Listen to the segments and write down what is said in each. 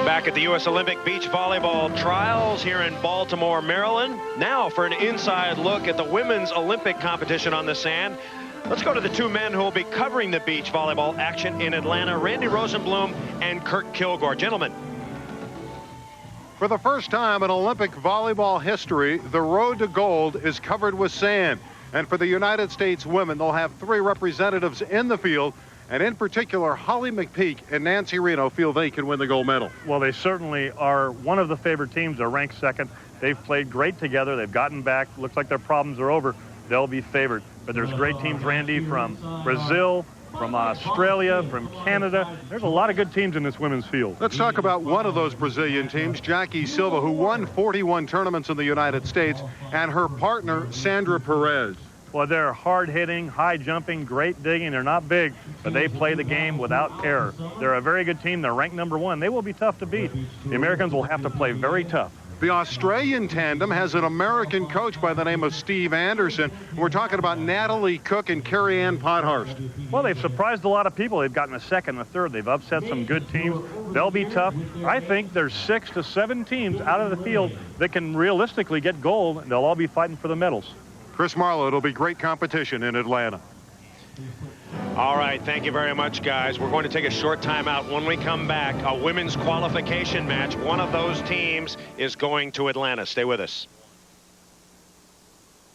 Back at the U.S. Olympic beach volleyball trials here in Baltimore, Maryland. Now for an inside look at the women's Olympic competition on the sand. Let's go to the two men who will be covering the beach volleyball action in Atlanta, Randy Rosenblum and Kurt Kilgore. Gentlemen. For the first time in Olympic volleyball history, the road to gold is covered with sand. And for the United States women, they'll have 3 representatives in the field. And in particular, Holly McPeak and Nancy Reno feel they can win the gold medal. Well, they certainly are one of the favored teams. They're ranked second. They've played great together. They've gotten back. Looks like their problems are over. They'll be favored. But there's great teams, Randy, from Brazil, from Australia, from Canada. There's a lot of good teams in this women's field. Let's talk about one of those Brazilian teams, Jackie Silva, who won 41 tournaments in the United States, and her partner, Sandra Perez. Well, they're hard-hitting, high-jumping, great digging. They're not big, but they play the game without error. They're a very good team. They're ranked #1. They will be tough to beat. The Americans will have to play very tough. The Australian tandem has an American coach by the name of Steve Anderson. We're talking about Natalie Cook and Carrie Ann Pothurst. Well, they've surprised a lot of people. They've gotten a second, a third. They've upset some good teams. They'll be tough. I think there's 6 to 7 teams out of the field that can realistically get gold, and they'll all be fighting for the medals. Chris Marlowe, it'll be great competition in Atlanta. All right, thank you very much, guys. We're going to take a short time out. When we come back, a women's qualification match. One of those teams is going to Atlanta. Stay with us.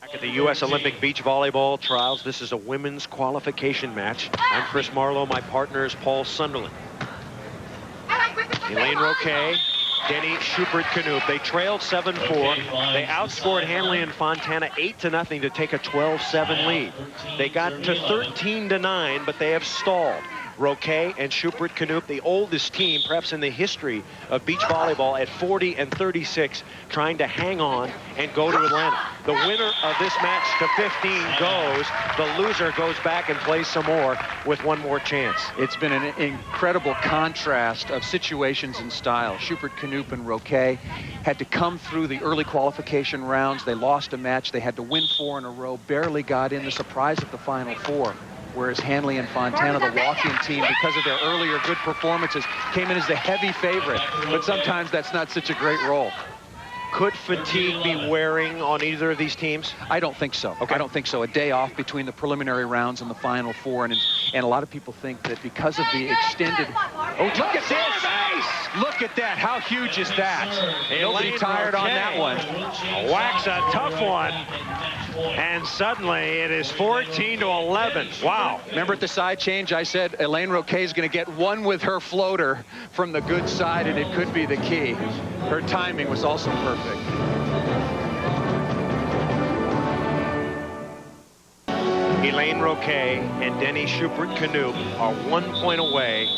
Back at the U.S. Olympic beach volleyball trials, this is a women's qualification match. I'm Chris Marlowe. My partner is Paul Sunderland. Elaine Roquet, Denny Schubert-Knoop. They trailed 7-4. They outscored Hanley and Fontana 8-0 to take a 12-7 lead. They got to 13-9, but they have stalled. Roquet and Schubert-Knoop, the oldest team perhaps in the history of beach volleyball, at 40 and 36, trying to hang on and go to Atlanta. The winner of this match to 15 goes. The loser goes back and plays some more with one more chance. It's been an incredible contrast of situations and style. Schubert-Knoop and Roquet had to come through the early qualification rounds. They lost a match. They had to win 4 in a row, barely got in, the surprise of the Final Four. Whereas Hanley and Fontana, the walk-in team, because of their earlier good performances, came in as the heavy favorite. But sometimes that's not such a great role. Could fatigue be wearing on either of these teams? I don't think so. Okay. I don't think so. A day off between the preliminary rounds and the Final Four. And a lot of people think that because of the extended... Oh, look at this! Look at that. How huge is that? Nobody tired on that one. Whacks a tough one. And suddenly it is 14-11. Wow. Remember at the side change, I said Elaine Roquet is going to get one with her floater from the good side, and it could be the key. Her timing was also perfect. Elaine Roquet and Denny Schubert-Knoop are 1 point away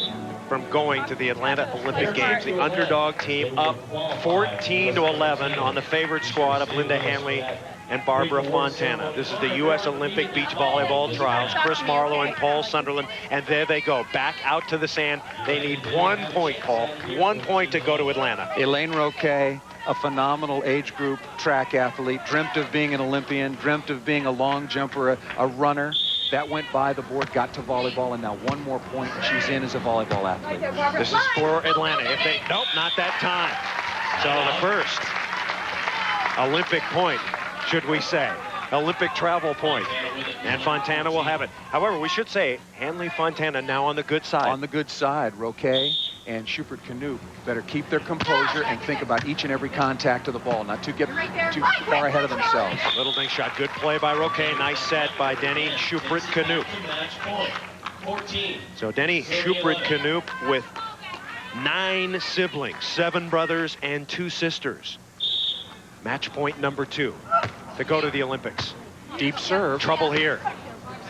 from going to the Atlanta Olympic Games. The underdog team up 14-11 on the favored squad of Linda Hanley and Barbara Fontana. This is the U.S. Olympic beach volleyball trials. Chris Marlowe and Paul Sunderland, and there they go, back out to the sand. They need 1 point, Paul, 1 point to go to Atlanta. Elaine Roquet, a phenomenal age group track athlete, dreamt of being an Olympian, dreamt of being a long jumper, a runner. That went by the board, got to volleyball, and now 1 more point, and she's in as a volleyball athlete. This is for Atlanta. If they, nope, not that time. So the first Olympic point, should we say, Olympic travel point, and Fontana will have it. However, we should say Hanley Fontana now on the good side. On the good side, Roquet and Schubert-Knoop better keep their composure and think about each and every contact of the ball, not to get too far ahead of themselves. Little thing shot, good play by Roquet, nice set by Denny Schubert-Knoop. So Denny Schubert-Knoop with 9 siblings, 7 brothers and 2 sisters. Match point number 2 to go to the Olympics. Deep serve. Trouble here.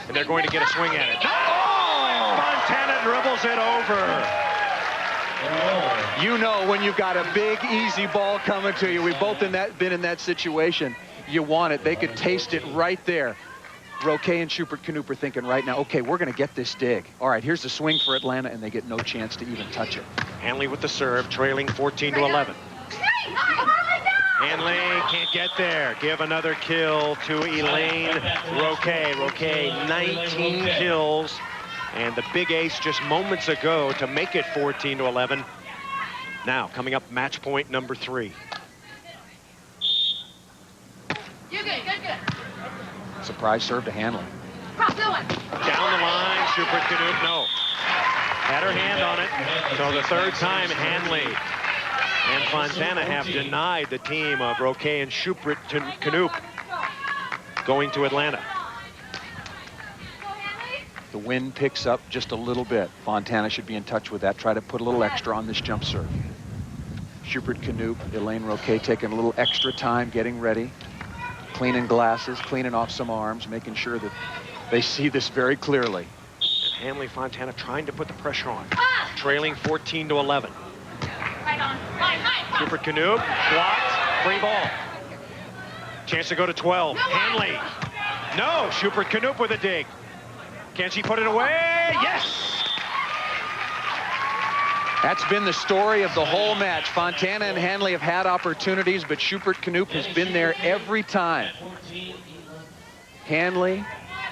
And they're going to get a swing at it. Oh, and Fontana dribbles it over. You know when you've got a big, easy ball coming to you. We've both been in that situation. You want it. They could taste it right there. Roquet and Schubert-Knoop are thinking right now, okay, we're going to get this dig. All right, here's the swing for Atlanta, and they get no chance to even touch it. Hanley with the serve, trailing 14-11. Hanley can't get there. Give another kill to Elaine Roquet. Roquet, 19 kills. And the big ace just moments ago to make it 14-11. Now, coming up, match point number 3. You good, good. Surprise serve to Hanley. Cross, good one. Down the line, Schubert Knoop, no. Had her hand on it. So the third time Hanley and Fontana have denied the team of Roque and Schubert Knoop going to Atlanta. The wind picks up just a little bit. Fontana should be in touch with that. Try to put a little extra on this jump serve. Schubert Knoop, Elaine Roque taking a little extra time getting ready. Cleaning glasses, cleaning off some arms, making sure that they see this very clearly. And Hanley Fontana trying to put the pressure on. Trailing 14-11. Right on. Right. Schubert Knoop, blocked, free ball. Chance to go to 12. Hanley. No, Schubert Knoop with a dig. Can she put it away? Yes! That's been the story of the whole match. Fontana and Hanley have had opportunities, but Schubert Knoop has been there every time. Hanley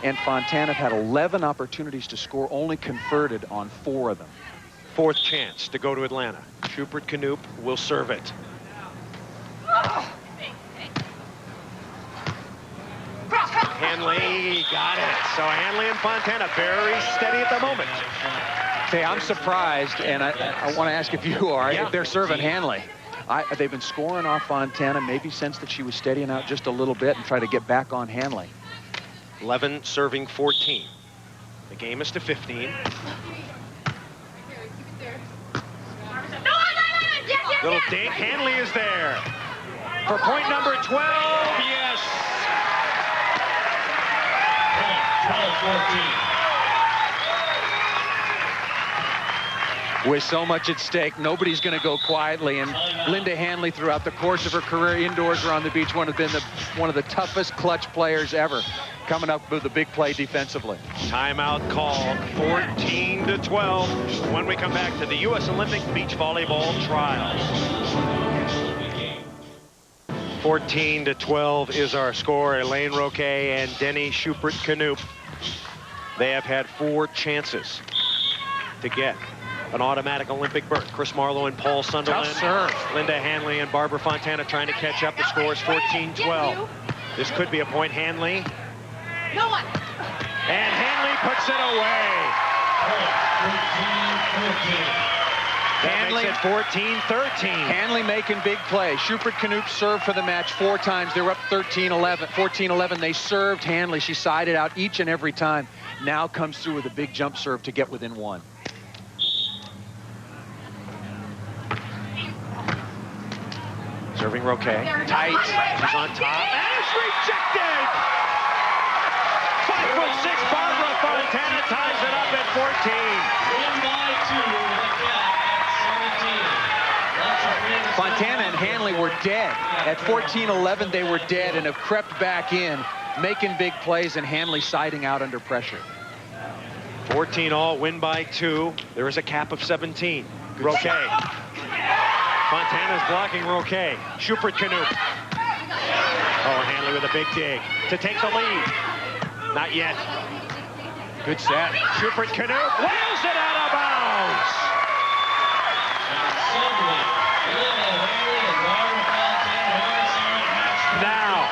and Fontana have had 11 opportunities to score, only converted on 4 of them. Fourth chance to go to Atlanta. Schubert Knoop will serve it. Hanley got it. So Hanley and Fontana very steady at the moment. Hey, I'm surprised, and I want to ask if you are, if they're serving Hanley. They've been scoring off Fontana, maybe sense that she was steadying out just a little bit and try to get back on Hanley. 11 serving 14. The game is to 15. Little dink. Hanley is there. For point number 12, yes. 12-14. With so much at stake, nobody's going to go quietly. And Linda Hanley, throughout the course of her career indoors or on the beach, one of the toughest clutch players ever, coming up with a big play defensively. Timeout called. 14-12. When we come back to the U.S. Olympic beach volleyball trials. 14-12 is our score. Elaine Roque and Denny Schubert Knoop. They have had 4 chances to get an automatic Olympic berth. Chris Marlowe and Paul Sunderland. Tough serve. Linda Hanley and Barbara Fontana trying to catch up. The score is 14-12. This could be a point. Hanley. No one. And Hanley puts it away. Hanley at 14-13. Hanley making big plays. Schubert Knoop served for the match 4 times. They were up 13-11. 14-11. They served Hanley. She sided out each and every time. Now comes through with a big jump serve to get within 1. Serving Roque. Tight. She's on top. And it's rejected! 5'6" Barbara Fontana ties it up at 14. Fontana and Hanley were dead. At 14-11, they were dead and have crept back in, making big plays, and Hanley siding out under pressure. 14 all, win by 2. There is a cap of 17. Roque. Fontana's blocking Roque. Schubert Knoop. Oh, Hanley with a big dig to take the lead. Not yet. Good set. Schubert Knoop wheels it out of bounds. Now,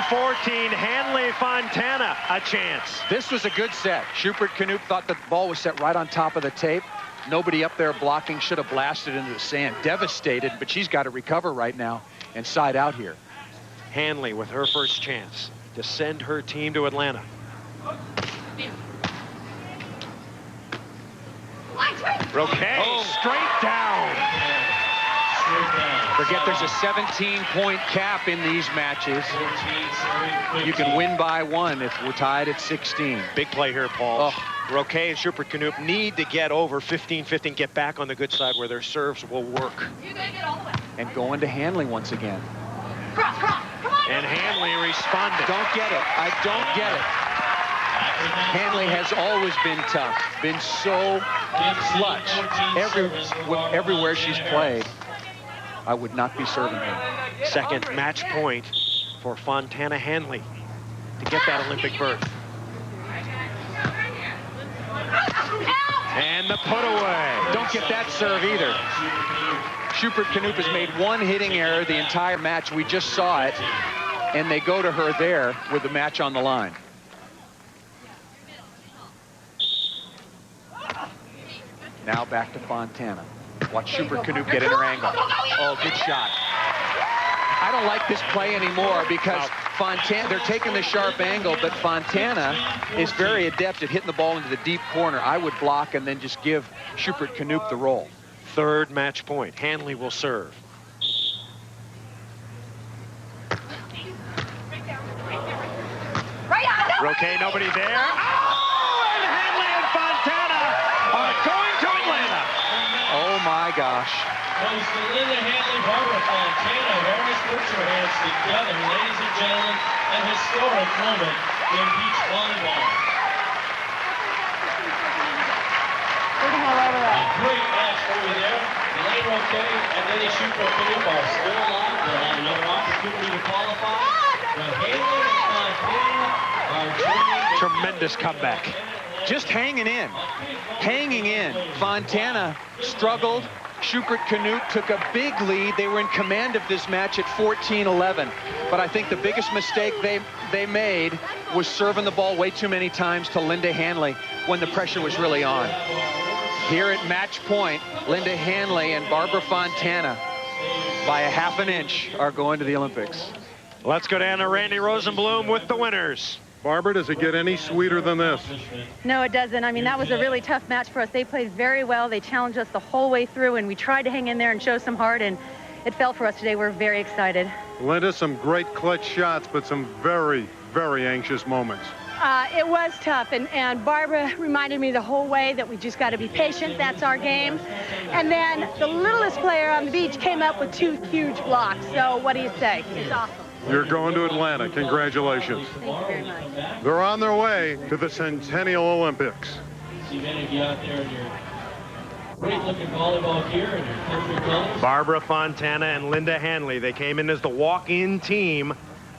15-14, Hanley Fontana a chance. This was a good set. Schubert Knoop thought the ball was set right on top of the tape. Nobody up there blocking, should have blasted into the sand. Devastated, but she's got to recover right now and side out here. Hanley with her first chance to send her team to Atlanta. Roque straight down. Forget there's a 17-point cap in these matches. You can win by 1 if we're tied at 16. Big play here, Paul. Roque and Schubert Knoop need to get over 15-15, get back on the good side where their serves will work. And going to Hanley once again. Cross, come on. And Hanley responded. Don't get it. I don't get it. Hanley has always been tough, been so clutch. Everywhere she's played, I would not be serving her. Second match point for Fontana Hanley to get that Olympic berth. And the put away. Don't get that serve either. Schubert Knoop has made one hitting error the entire match. We just saw it. And they go to her there with the match on the line. Now back to Fontana. Watch Schubert Knoop get in her angle. Oh, good shot. I don't like this play anymore because Fontana, they're taking the sharp angle, but Fontana is very adept at hitting the ball into the deep corner. I would block and then just give Schubert Knoop the roll. Third match point. Hanley will serve. Roque, nobody there. Oh, and Hanley and Fontana are going to Atlanta. Oh my gosh. Comes to Linda Hanley, Barbara Fontana. Always puts her hands together. Ladies and gentlemen, an historic moment in beach volleyball. A great match over there. Elaine Roque and Denny Schubert are still alive. They'll have another opportunity to qualify. But Hanley and Fontana are joining. Tremendous comeback. Just hanging in. Hanging in. Fontana struggled. Schubert Knoop took a big lead. They were in command of this match at 14-11. But I think the biggest mistake they made was serving the ball way too many times to Linda Hanley when the pressure was really on. Here at match point, Linda Hanley and Barbara Fontana, by a half an inch, are going to the Olympics. Let's go down to Randy Rosenblum with the winners. Barbara, does it get any sweeter than this? No, it doesn't. I mean, that was a really tough match for us. They played very well. They challenged us the whole way through, and we tried to hang in there and show some heart, and it fell for us today. We're very excited. Linda, some great clutch shots, but some very, very anxious moments. It was tough, and Barbara reminded me the whole way that we just got to be patient. That's our game. And then the littlest player on the beach came up with 2 huge blocks. So what do you say? It's awesome. You're going to Atlanta. Congratulations. Thank you very much. They're on their way to the Centennial Olympics. See many of you out there in your great-looking volleyball gear and your country colors. Barbara Fontana and Linda Hanley, they came in as the walk-in team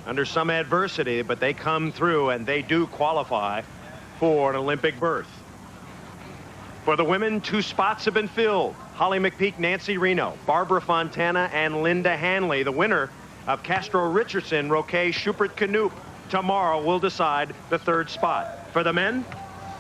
under some adversity, but they come through and they do qualify for an Olympic berth. For the women, 2 spots have been filled. Holly McPeak, Nancy Reno, Barbara Fontana, and Linda Hanley. The winner of Castro Richardson, Roque, Schubert Knoop, tomorrow will decide the 3rd spot. For the men,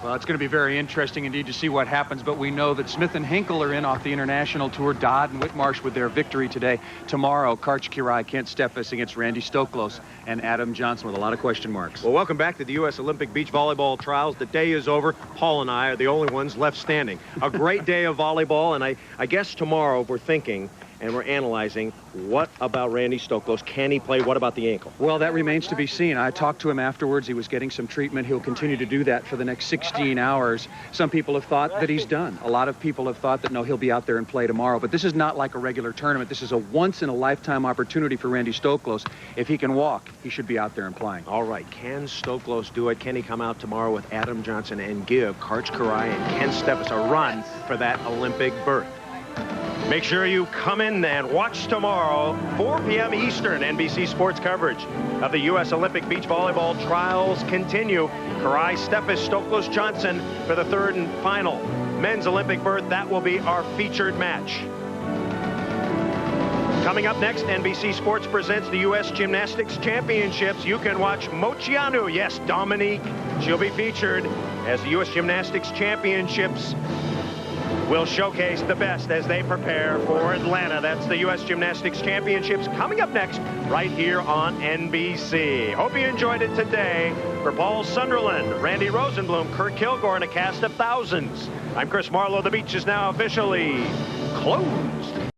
Well, it's going to be very interesting indeed to see what happens, but we know that Smith and Hinkle are in off the international tour. Dodd and Whitmarsh with their victory today. Tomorrow, Karch Kirai, Kent Steffes against Randy Stoklos and Adam Johnson with a lot of question marks. well, welcome back to the U.S. Olympic beach volleyball trials. The day is over. Paul and I are the only ones left standing. A great day of volleyball, and I guess tomorrow we're thinking and we're analyzing, what about Randy Stoklos? Can he play? What about the ankle? Well, that remains to be seen. I talked to him afterwards. He was getting some treatment. He'll continue to do that for the next 16 hours. Some people have thought that he's done. A lot of people have thought that, no, he'll be out there and play tomorrow. But this is not like a regular tournament. This is a once-in-a-lifetime opportunity for Randy Stoklos. If he can walk, he should be out there and playing. All right, can Stoklos do it? Can he come out tomorrow with Adam Johnson and give Karch Kirai and Ken Steffes a run for that Olympic berth? Make sure you come in and watch tomorrow, 4 p.m. Eastern. NBC Sports coverage of the U.S. Olympic beach volleyball trials continue. Kirai, Steffes, Stoklos, Johnson for the 3rd and final men's Olympic berth. That will be our featured match. Coming up next, NBC Sports presents the U.S. Gymnastics Championships. You can watch Moceanu, yes, Dominique. She'll be featured as the U.S. Gymnastics Championships will showcase the best as they prepare for Atlanta. That's the U.S. Gymnastics Championships coming up next right here on NBC. Hope you enjoyed it today. For Paul Sunderland, Randy Rosenblum, Kurt Kilgore, and a cast of thousands, I'm Chris Marlowe. The beach is now officially closed.